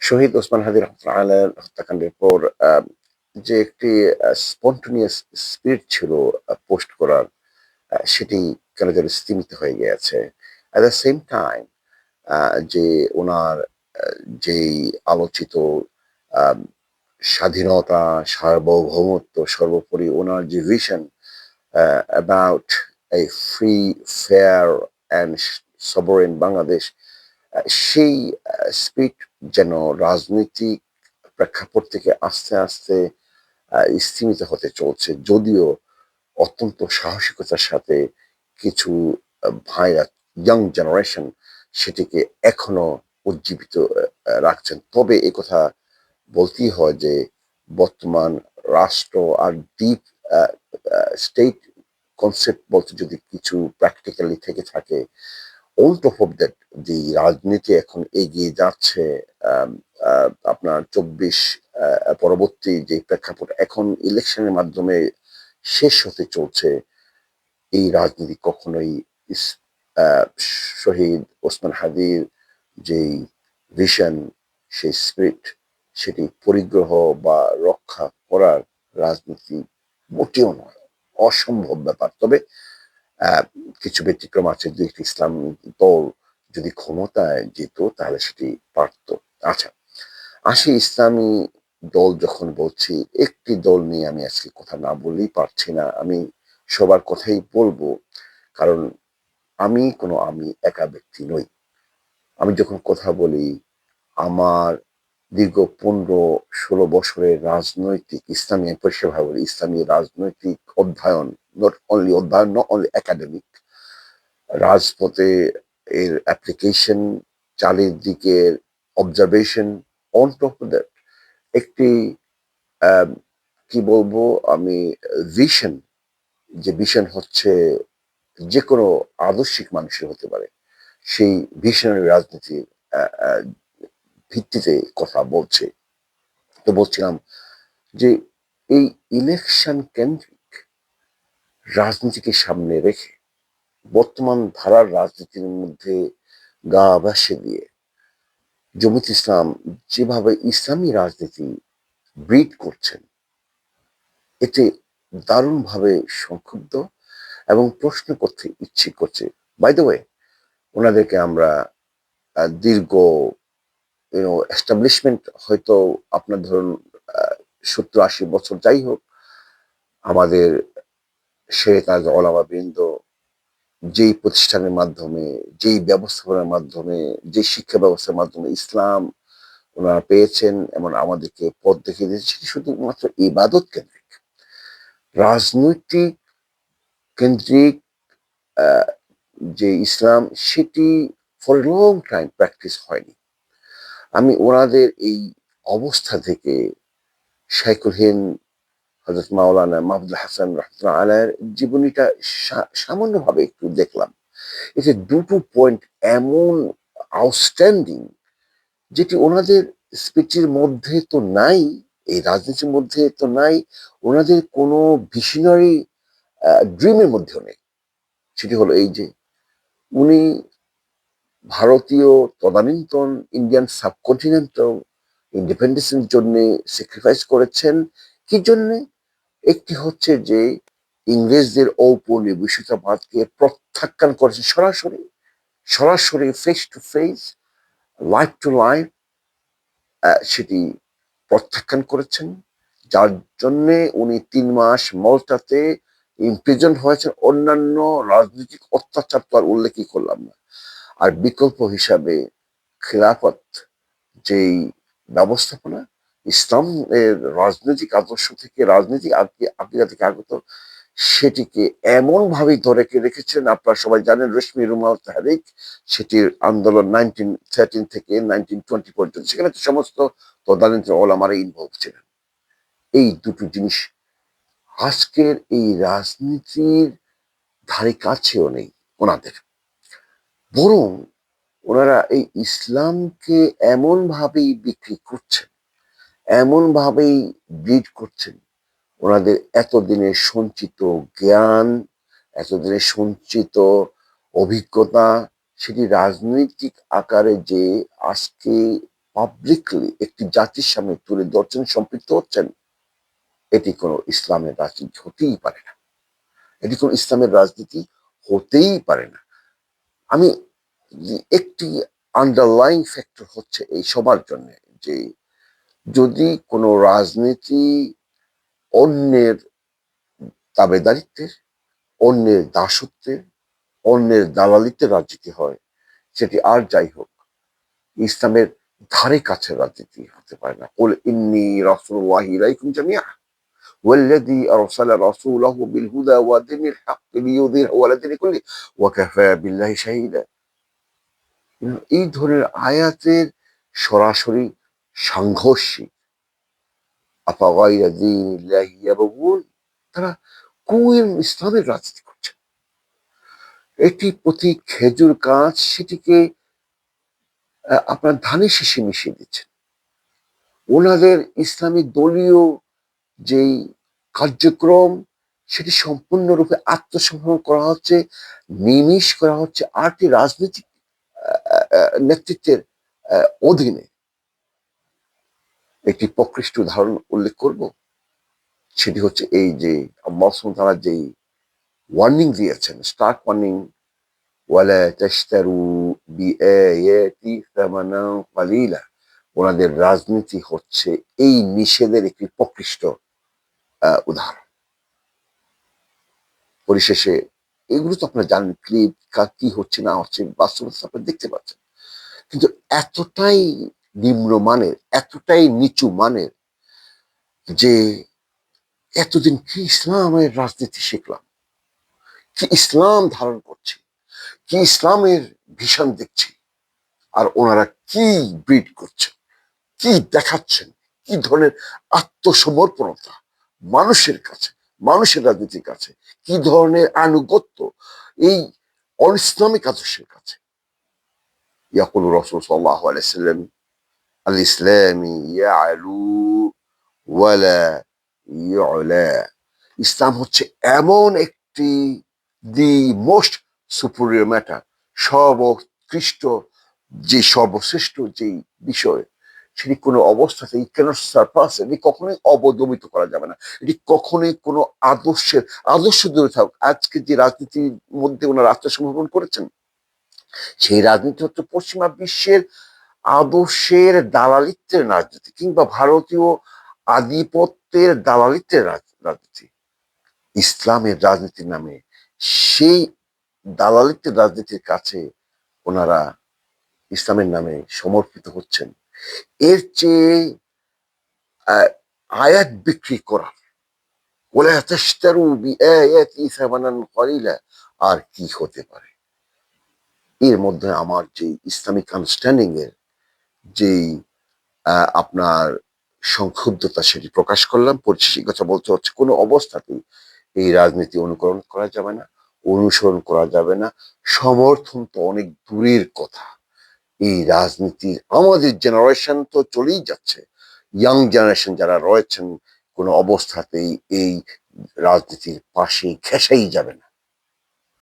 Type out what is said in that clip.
শহীদ ওসমান হাদি রহমতুল্লাহ আলাইহির হত্যাকাণ্ডের পর যে একটি স্পন্টেনিয়াস স্পিরিট ছিল পোস্ট করার, সেটি কেন যেন স্তিমিত হয়ে গিয়েছে। অ্যাট দ্য সেম টাইম যে উনার যেই আলোচিত আম স্বাধীনতা, সার্বভৌমত্ব, সর্বোপরি উনার যে vision about a free, fair and sovereign Bangladesh, সেই স্পিরিট যেন রাজনৈতিক প্রেক্ষাপট থেকে আস্তে, আস্তে স্তিমিত হতে চলছে। যদিও অত্যন্ত সাহসিকতার সাথে কিছু ভাইরা, ইয়াং জেনারেশন সেটিকে এখনো উজ্জীবিত রাখছেন। তবে একথা বলতেই হয় যে বর্তমান রাষ্ট্র আর deep uh uh state concept বলতে যদি কিছু প্র্যাকটিক্যালি থেকে থাকে, on top of that যে রাজনীতি এখন এগিয়ে যাচ্ছে, আম আ আপনার ২৪ পরবর্তী যে প্রেক্ষাপট এখন ইলেকশনের মাধ্যমে শেষ হতে চলছে, এই রাজনীতি কখনোই ইস আ শহীদ ওসমান হাদির যেই ভিশন, সেই স্পিরিট, সেটি পরিগ্রহ বা রক্ষা করার রাজনীতি মোটেও নয়। অসম্ভব ব্যাপার। তবে আ কিছু ব্যতিক্রম আছে। ২ টি ইসলামী দল যদি ক্ষমতায় যেত তাহলে সেটি পারত। আচ্ছা, আসি ইসলামী দল যখন বলছি, একটি দল নিয়ে আমি আজকে কথা না বললেই পারছি না। আমি সবার কথাই বলব। কারণ আমি একা ব্যক্তি নই। আমি যখন কথা বলি, আমার দীর্ঘ ১৫-১৬ বছরের রাজনৈতিক ইসলামী, আমি পরিষ্কারভাবে বলি, ইসলামী রাজনৈতিক অধ্যয়ন, not only academic, রাজপথে এর অ্যাপ্লিকেশন, চারিদিকের observation, on top of that একটি আম কি বলবো আমি, ভিশন, যে ভিশন হচ্ছে যেকোনো আদর্শিক মানুষের হতে পারে। সেই ভিশনারি রাজনীতির আ আ ভিত্তিতে কথা বলছি। তো বলছিলাম যে এই ইলেকশন কেন্দ্রিক রাজনীতিকে সামনে রেখে বর্তমান ধারার রাজনীতির মধ্যে গা ভাসিয়ে দিয়ে জামায়াতে ইসলাম যেভাবে ইসলামী রাজনীতি ব্রিড করছেন, এতে দারুণভাবে সংক্ষুব্ধ এবং প্রশ্ন করতে ইচ্ছে করছে। বাই দ্য ওয়ে, উনাদেরকে আমরা দীর্ঘ এস্টাবলিশমেন্ট হয়তো আপনার ধরুন আ ৭০-৮০ বছর যাই হোক, আমাদের শেখ আজ ওলামাবৃন্দ যেই প্রতিষ্ঠানের মাধ্যমে, যেই ব্যবস্থাপনার মাধ্যমে, যে শিক্ষা ব্যবস্থার মাধ্যমে ইসলাম উনারা পেয়েছেন এবং আমাদেরকে পথ দেখিয়ে দিয়েছেন, সেটি শুধুমাত্র ইবাদত কেন্দ্রিক। রাজনৈতিক কেন্দ্রিক আ যে ইসলাম, সেটি for a long time practice হয়নি। আমি ওনাদের এই অবস্থা থেকে শাইখুল হিন্দ হযরত মাওলানা মাহমুদুল হাসান রাহমাতুল্লাহ আলাইহির জীবনীটা সামান্যভাবে একটু দেখলাম। এতে দুটো পয়েন্ট এমন আউটস্ট্যান্ডিং, যেটি ওনাদের স্পিচের মধ্যে তো নাই, এই রাজনীতির মধ্যে তো নাই, ওনাদের কোনো ভিশনারি ড্রিমের মধ্যেও নেই। সেটি হলো এই যে, উনি ভারতীয় তদানীন্তন ইন্ডিয়ান সাবকন্টিনেন্টাল ইন্ডিপেন্ডেন্স এর জন্যে স্যাক্রিফাইস করেছেন। কি জন্যে? একটি হচ্ছে যে ইংরেজদের ঔপনিবেশিকতাবাদকে প্রত্যাখ্যান করেছেন সরাসরি, সরাসরি face to face, life to life সেটি প্রত্যাখ্যান করেছেন। যার জন্যে উনি ৩ মাস মল্টাতে imprisoned হয়েছেন। অন্যান্য রাজনৈতিক অত্যাচার তো আর উল্লেখই করলাম না। আর বিকল্প হিসাবে খেলাফত যেই ব্যবস্থাপনা, ইসলাম এর রাজনৈতিক আদর্শ থেকে, রাজনৈতিক আকিদা থেকে আগত, সেটিকে এমনভাবে ধরে রেখেছেন। আপনারা সবাই জানেন রেশমি রুমাল তাহরিক, সেটির আন্দোলন 1913 থেকে 1920 পর্যন্ত। সেখানে তো সমস্ত তদানীন্তন ওলামারা ইনভলভ ছিলেন। এই দুটো জিনিস আজকের এই রাজনীতির ধারে কাছেও নেই ওনাদের। বরং ওনারা এই ইসলামকে এমনভাবেই বিক্রি করছেন, এমনভাবেই ব্রিড করছেন, ওনাদের এতদিনের সঞ্চিত জ্ঞান, এতদিনের সঞ্চিত অভিজ্ঞতা, সেটি রাজনৈতিক আকারে যে আজকে পাবলিকলি একটি জাতির সামনে তুলে ধরছেন, সম্পৃক্ত হচ্ছেন, এটি কোনো ইসলামের রাজনীতি হতেই পারে না। এটি কোনো ইসলামের রাজনীতি হতেই পারে না। আমি একটি আন্ডারলাইং ফ্যাক্টর হচ্ছে এই সবার জন্য, যে যদি কোনো রাজনীতি অন্যের তাবেদারিত্বের, অন্যের দাসত্বের, অন্যের দালালিত্বের রাজনীতি হয়, সেটি আর যাই হোক, ইসলামের ধারে কাছে রাজনীতি হতে পারে না। কুল ইন্নী রাসূলুল্লাহি ইলাইকুম জামিআ ওয়াল্লাযী আরসালা রাসূলাহু বিল হুদা ওয়া দীনিল হাক্কি লিইয়ুযহিরাহু আলা দীনি কুল্লিহি ওয়া কাফা বিল্লাহি শাহীদা। এই ধরনের আয়াতের সরাসরি সাংঘর্ষিক। আফাগাইরা দীনিল্লাহি ইয়াবগুন, তারা কোন ইসলামের রাজনীতি করছে? একটি প্রতি খেজুর গাছ, সেটিকে আপনার ধানের শীষে মিশিয়ে দিচ্ছেন। ওনাদের ইসলামী দলীয় যেই কার্যক্রম, সেটি সম্পূর্ণরূপে আত্মসমর্পণ করা হচ্ছে, নিমিষ করা হচ্ছে আটটি রাজনৈতিক নেতৃত্বের অধীনে। একটি প্রকৃষ্ট উদাহরণ উল্লেখ করব, সেটি হচ্ছে এই যে আল্লাহ সুবহানাহু ওয়া তাআলা যেই ওয়ার্নিং দিয়েছেন, স্টার্ক ওয়ার্নিং, ওয়ালা তাশতারু বিআয়াতি সামানান কালিলা। ওনাদের রাজনীতি হচ্ছে এই নিষেধের একটি প্রকৃষ্ট উদাহরণ। পরিশেষে এগুলো তো আপনারা জানেন, ক্লিপ কি হচ্ছে না হচ্ছে, বাস্তবতা আপনারা দেখতে পাচ্ছেন। কিন্তু এতটাই নিম্নমানের, এতটাই নিচু মানের, যে এতদিন কি ইসলামের রাজনীতি শিখলাম, কি ইসলাম ধারণ করছি, কি ইসলামের ভীষণ দেখছি, আর ওনারা কি ব্রিড করছেন, কি দেখাচ্ছেন, কি ধরনের আত্মসমর্পণতা মানুষের কাছে, মানুষের রাজনীতির কাছে, কি ধরনের আনুগত্য এই অনিসলামিক আদর্শের কাছে। ইয়াকুল রাসূল সাল্লাল্লাহু আলাইহি সাল্লাম, আল ইসলামি ইয়ালু ওয়ালা ইউলা। ইসলাম হচ্ছে এমন একটি, দি মোস্ট সুপিরিয়র ম্যাটার, সর্বোৎকৃষ্ট, যে সর্বশ্রেষ্ঠ যে বিষয়, সেটি কোনো অবস্থাতেই ক্যানট সারপাস, এটি কখনোই অবদমিত করা যাবে না। এটি কখনোই কোনো আদর্শের, আদর্শ দূরে থাকুক, আজকে যে রাজনীতির মধ্যে ওনারা আত্মসমর্পণ করেছেন, সেই রাজনীতি হচ্ছে পশ্চিমা বিশ্বের আদর্শের দালালিত্বের রাজনীতি, কিংবা ভারতীয় আধিপত্যের দালালিত্বের রাজনীতি। ইসলামের রাজনীতির নামে সেই দালালিত্বের রাজনীতির কাছে ওনারা ইসলামের নামে সমর্পিত হচ্ছেন। এর চেয়ে আয়াত বিক্রি করা, ওলা তাশতারু বিআয়াতি সামানান কালিলা, আর কি হতে পারে? এর মধ্যে আমার যে ইসলামিক আন্ডারস্ট্যান্ডিং এর যেই আপনার সংক্ষুব্ধতা, সেটি প্রকাশ করলাম। পরিশেষে কথা বলতে হচ্ছে, কোনো অবস্থাতেই এই রাজনীতি অনুকরণ করা যাবে না, অনুসরণ করা যাবে না, সমর্থন তো অনেক দূরের কথা। এই রাজনীতির আমাদের জেনারেশন তো চলেই যাচ্ছে, ইয়াং জেনারেশন যারা রয়েছেন, কোনো অবস্থাতেই এই রাজনীতির পাশে ঘেঁষাই যাবে না।